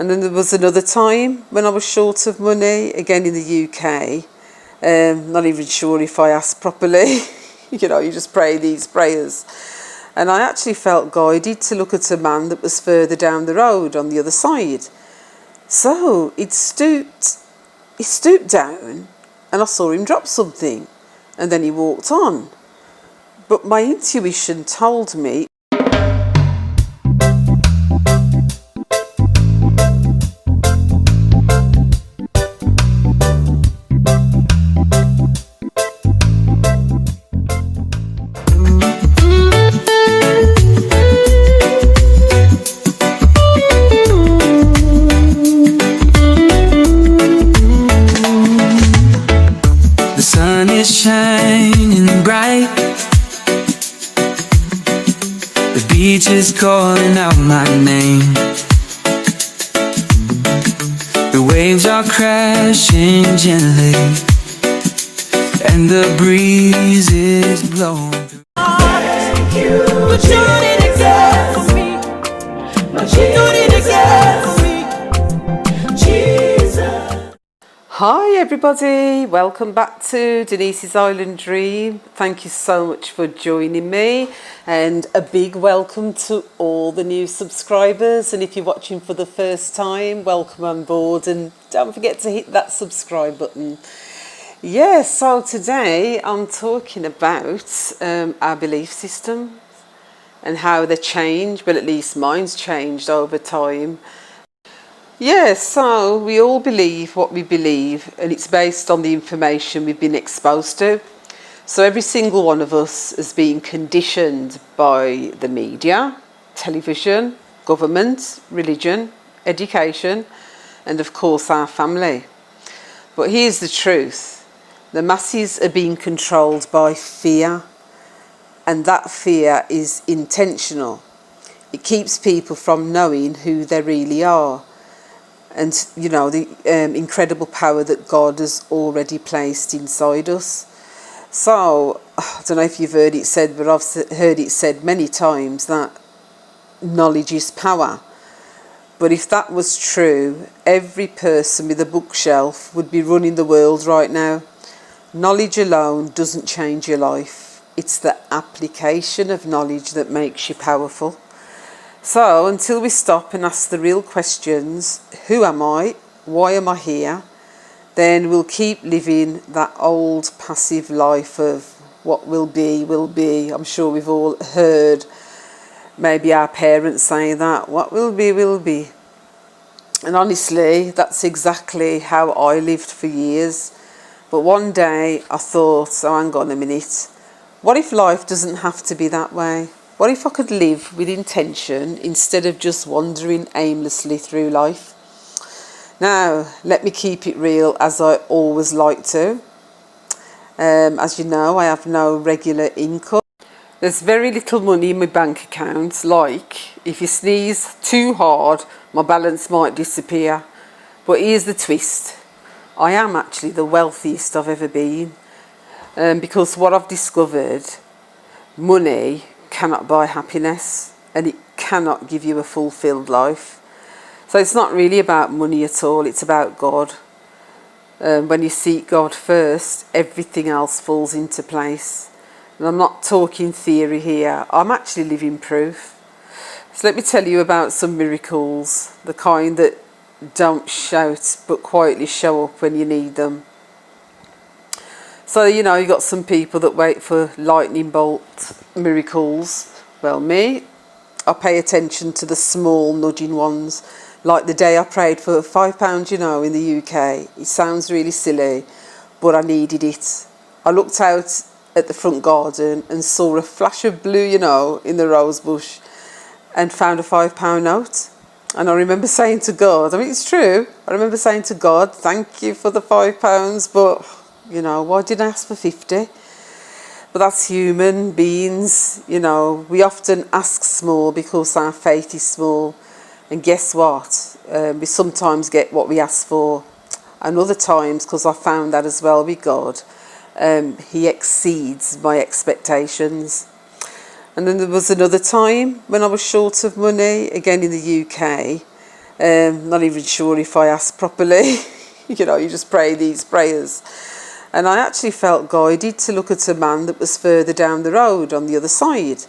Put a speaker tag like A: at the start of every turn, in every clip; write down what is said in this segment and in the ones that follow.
A: And then there was another time when I was short of money, again in the UK. Not even sure if I asked properly. You know, you just pray these prayers. And I actually felt guided to look at a man that was further down the road on the other side. So he stooped down and I saw him drop something, and then he walked on. But my intuition told me
B: shining bright. The beach is calling out my name. The waves are crashing gently, and the breeze is blowing. Thank you, but you did it again for me. But you did it again for me, Jesus.
A: Hi everybody, welcome back to Denise's Island Dream. Thank you so much for joining me, and a big welcome to all the new subscribers, and if you're watching for the first time, welcome on board, and don't forget to hit that subscribe button. Yeah, so today I'm talking about our belief system and how they change, but at least mine's changed over time. Yeah, so we all believe what we believe, and it's based on the information we've been exposed to. So every single one of us has been conditioned by the media, television, government, religion, education, and of course our family. But here's the truth. The masses are being controlled by fear, and that fear is intentional. It keeps people from knowing who they really are, and you know, the incredible power that God has already placed inside us. So I don't know if you've heard it said, but I've heard it said many times that knowledge is power. But if that was true, every person with a bookshelf would be running the world right now. Knowledge alone doesn't change your life. It's the application of knowledge that makes you powerful. So until we stop and ask the real questions, who am I, why am I here, then we'll keep living that old passive life of what will be, will be. I'm sure we've all heard maybe our parents say that, what will be, will be. And honestly, that's exactly how I lived for years. But one day I thought, oh, hang on a minute, what if life doesn't have to be that way? What if I could live with intention instead of just wandering aimlessly through life? Now, let me keep it real, as I always like to. As you know, I have no regular income. There's very little money in my bank account, like if you sneeze too hard, my balance might disappear. But here's the twist. I am actually the wealthiest I've ever been. Because what I've discovered, money cannot buy happiness, and it cannot give you a fulfilled life. So it's not really about money at all, it's about God. When you seek God first, everything else falls into place. And I'm not talking theory here, I'm actually living proof. So let me tell you about some miracles, the kind that don't shout but quietly show up when you need them. So, you know, you got some people that wait for lightning bolt miracles. Well, me, I pay attention to the small nudging ones. Like the day I prayed for £5, you know, in the UK. It sounds really silly, but I needed it. I looked out at the front garden and saw a flash of blue, you know, in the rose bush, and found a £5 note. And I remember saying to God, I mean, it's true, I remember saying to God, thank you for the £5, but you know, why didn't I ask for 50? But that's human beings, you know. We often ask small because our faith is small. And guess what? We sometimes get what we ask for. And other times, because I found that as well with God, He exceeds my expectations. And then there was another time when I was short of money, again in the UK. Not even sure if I asked properly. You know, you just pray these prayers. And I actually felt guided to look at a man that was further down the road on the other side.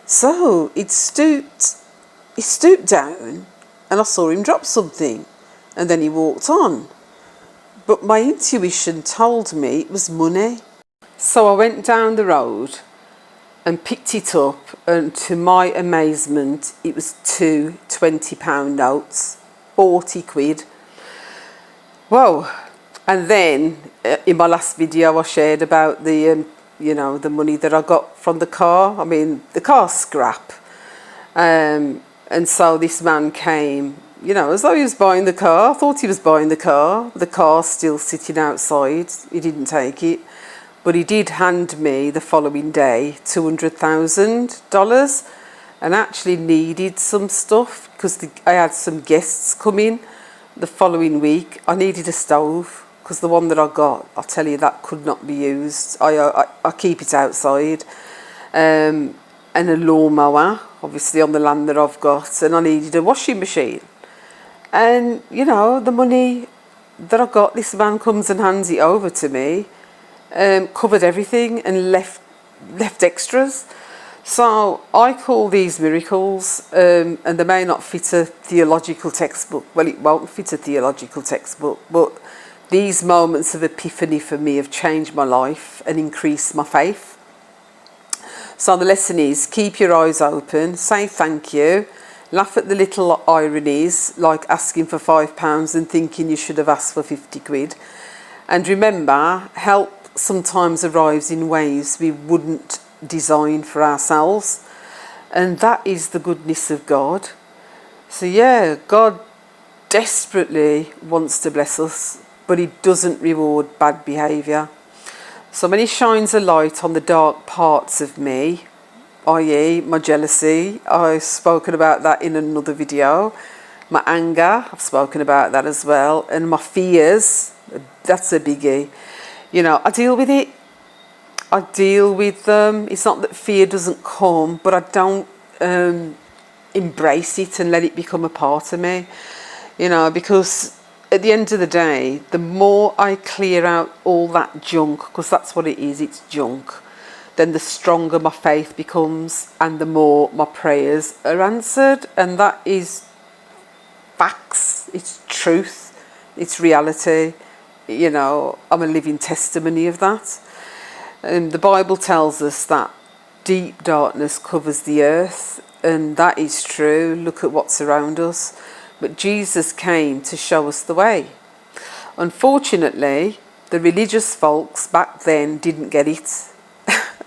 A: So he stooped down and I saw him drop something, and then he walked on. But my intuition told me it was money. So I went down the road and picked it up, and to my amazement, it was two £20 notes, 40 quid. Whoa. And then in my last video I shared about the, the money that I got from the car. I mean, the car's scrap. And so this man came, as though he was buying the car. I thought he was buying the car. The car's still sitting outside. He didn't take it. But he did hand me the following day $200,000 and actually needed some stuff because I had some guests come in the following week. I needed a stove because the one that I got, I'll tell you, that could not be used. I keep it outside. And a lawnmower, obviously on the land that I've got, and I needed a washing machine. And, the money that I got, this man comes and hands it over to me, covered everything and left extras. So I call these miracles, and they may not fit a theological textbook. Well, it won't fit a theological textbook, but these moments of epiphany for me have changed my life and increased my faith. So the lesson is, keep your eyes open, say thank you, laugh at the little ironies, like asking for £5 and thinking you should have asked for 50 quid. And remember, help sometimes arrives in ways we wouldn't design for ourselves. And that is the goodness of God. So yeah, God desperately wants to bless us, but he doesn't reward bad behaviour. So when he shines a light on the dark parts of me, i.e. my jealousy, I've spoken about that in another video, my anger, I've spoken about that as well, and my fears, that's a biggie. I deal with it. I deal with them. It's not that fear doesn't come, but I don't embrace it and let it become a part of me, because at the end of the day, the more I clear out all that junk, because that's what it is, it's junk, then the stronger my faith becomes and the more my prayers are answered. And that is facts, it's truth, it's reality. I'm a living testimony of that. And the Bible tells us that deep darkness covers the earth, and that is true. Look at what's around us. But Jesus came to show us the way. Unfortunately, the religious folks back then didn't get it.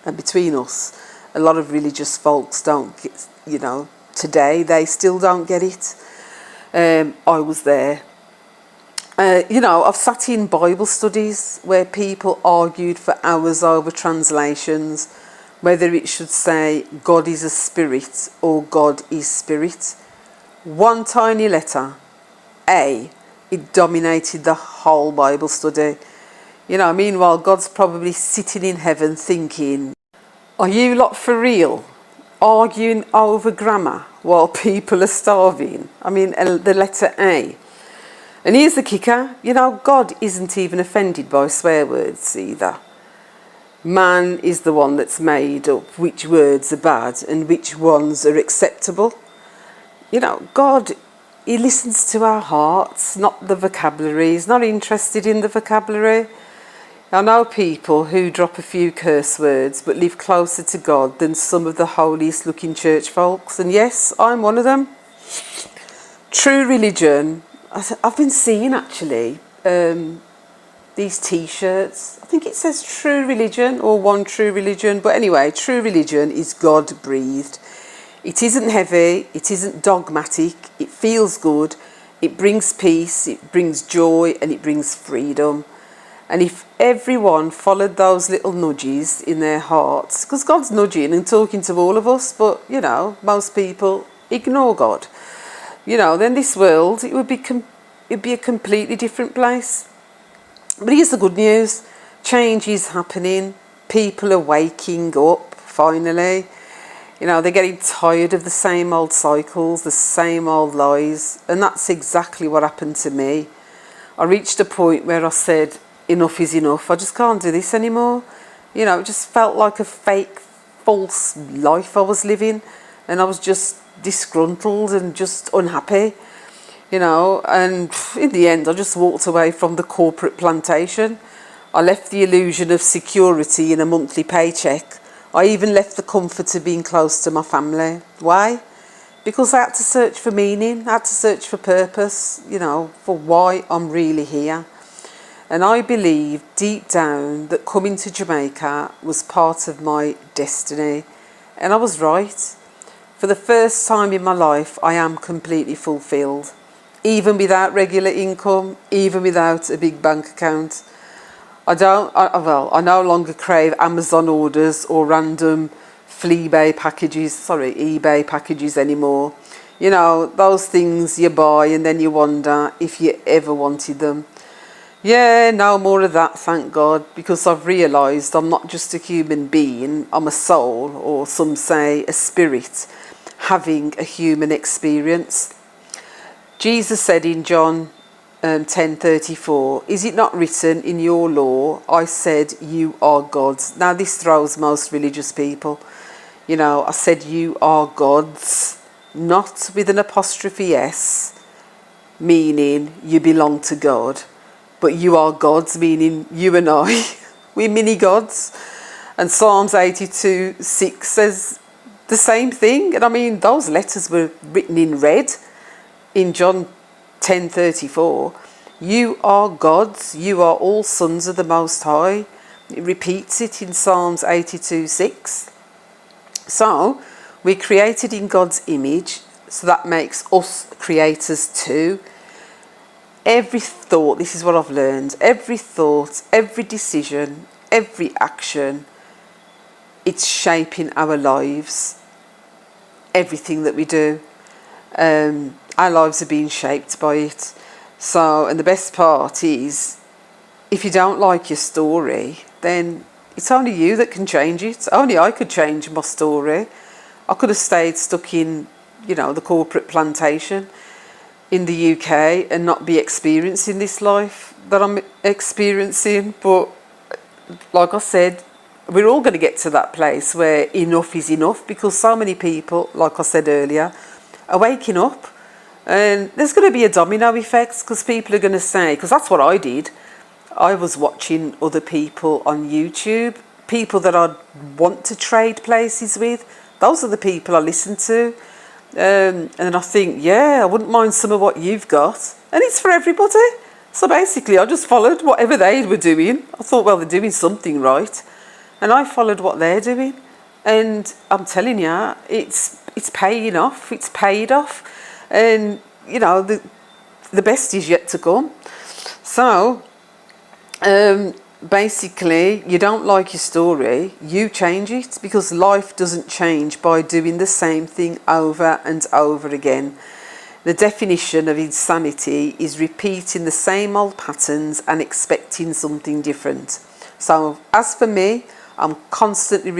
A: And between us, a lot of religious folks don't get, today they still don't get it. I was there. I've sat in Bible studies where people argued for hours over translations, whether it should say God is a spirit or God is spirit. One tiny letter, A, it dominated the whole Bible study. Meanwhile, God's probably sitting in heaven thinking, are you lot for real? Arguing over grammar while people are starving? The letter A. And here's the kicker, God isn't even offended by swear words either. Man is the one that's made up which words are bad and which ones are acceptable. God, he listens to our hearts, not the vocabulary. He's not interested in the vocabulary. I know people who drop a few curse words but live closer to God than some of the holiest looking church folks. And yes, I'm one of them. True religion, I've been seeing actually these t-shirts. I think it says true religion or one true religion. But anyway, true religion is God breathed. It isn't heavy, it isn't dogmatic, it feels good, it brings peace, it brings joy, and it brings freedom. And if everyone followed those little nudges in their hearts, because God's nudging and talking to all of us, but, most people ignore God, then this world, it'd be a completely different place. But here's the good news. Change is happening. People are waking up, finally. You know, they're getting tired of the same old cycles, the same old lies. And that's exactly what happened to me. I reached a point where I said, enough is enough. I just can't do this anymore. You know, it just felt like a fake, false life I was living. And I was just disgruntled and just unhappy, you know. And in the end, I just walked away from the corporate plantation. I left the illusion of security in a monthly paycheck. I even left the comfort of being close to my family. Why? Because I had to search for meaning, I had to search for purpose, you know, for why I'm really here. And I believe deep down that coming to Jamaica was part of my destiny. And I was right. For the first time in my life, I am completely fulfilled. Even without regular income, even without a big bank account. I no longer crave Amazon orders or random eBay packages anymore. You know, those things you buy and then you wonder if you ever wanted them. Yeah, no more of that, thank God, because I've realised I'm not just a human being, I'm a soul, or some say a spirit, having a human experience. Jesus said in John 10:34, is it not written in your law, I said you are gods? Now this throws most religious people. You know, I said you are gods, not with an apostrophe S, meaning you belong to God, but you are gods, meaning you and I, we're mini gods. And Psalms 82:6 says the same thing. And I mean, those letters were written in red in John 10:34, you are gods, you are all sons of the Most High. It repeats it in Psalms 82:6. So, we're created in God's image, so that makes us creators too. Every thought, this is what I've learned, every thought, every decision, every action, it's shaping our lives, everything that we do. Our lives are being shaped by it. So, and the best part is, if you don't like your story, then it's only you that can change it. Only I could change my story. I could have stayed stuck in, you know, the corporate plantation in the UK and not be experiencing this life that I'm experiencing. But like I said, we're all going to get to that place where enough is enough, because so many people, like I said earlier, are waking up. And there's going to be a domino effect, because people are going to say, because that's what I did. I was watching other people on YouTube, people that I'd want to trade places with. Those are the people I listen to. And I think, yeah, I wouldn't mind some of what you've got. And it's for everybody. So basically, I just followed whatever they were doing. I thought, well, they're doing something right. And I followed what they're doing. And I'm telling you, it's paying off. It's paid off. And, you know, the best is yet to come. So, basically, you don't like your story, you change it, because life doesn't change by doing the same thing over and over again. The definition of insanity is repeating the same old patterns and expecting something different. So, as for me, I'm constantly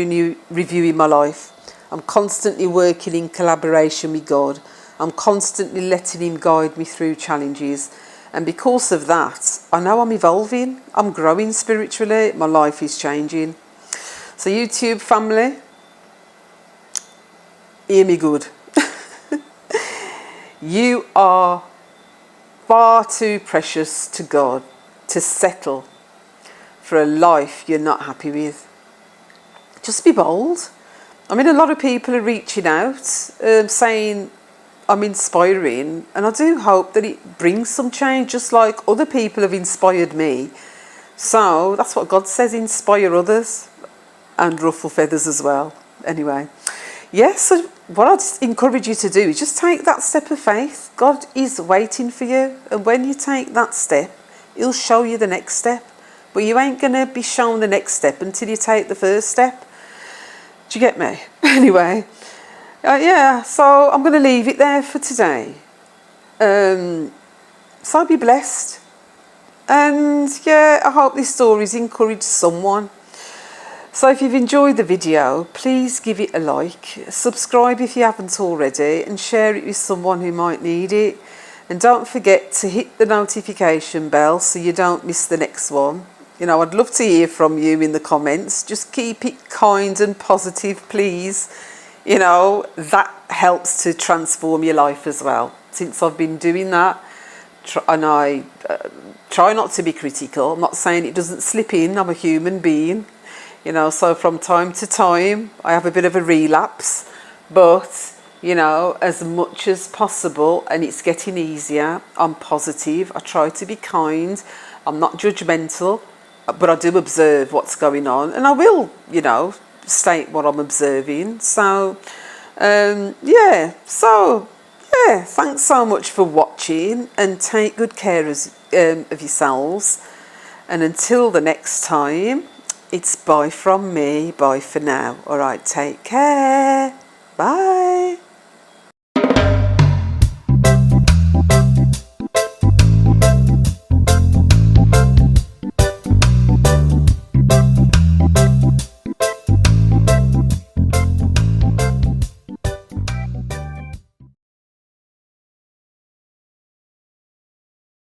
A: reviewing my life. I'm constantly working in collaboration with God. I'm constantly letting Him guide me through challenges. And because of that, I know I'm evolving. I'm growing spiritually. My life is changing. So YouTube family, hear me good. You are far too precious to God to settle for a life you're not happy with. Just be bold. I mean, a lot of people are reaching out, saying I'm inspiring, and I do hope that it brings some change, just like other people have inspired me. So that's what God says, inspire others and ruffle feathers as well. Anyway, yes, so what I just encourage you to do is just take that step of faith. God is waiting for you, and when you take that step, He'll show you the next step. But you ain't going to be shown the next step until you take the first step. Do you get me? Anyway, yeah, so I'm going to leave it there for today. So be blessed. And yeah, I hope this story's encouraged someone. So if you've enjoyed the video, please give it a like, subscribe if you haven't already, and share it with someone who might need it. And don't forget to hit the notification bell so you don't miss the next one. You know, I'd love to hear from you in the comments. Just keep it kind and positive, please. You know, that helps to transform your life as well. Since I've been doing that, and I try not to be critical. I'm not saying it doesn't slip in. I'm a human being. You know, so from time to time, I have a bit of a relapse. But, you know, as much as possible, and it's getting easier, I'm positive. I try to be kind. I'm not judgmental, but I do observe what's going on. And I will, you know, state what I'm observing. So, yeah. So, yeah, thanks so much for watching, and take good care of yourselves. And until the next time, it's bye from me, bye for now. All right, take care. Bye.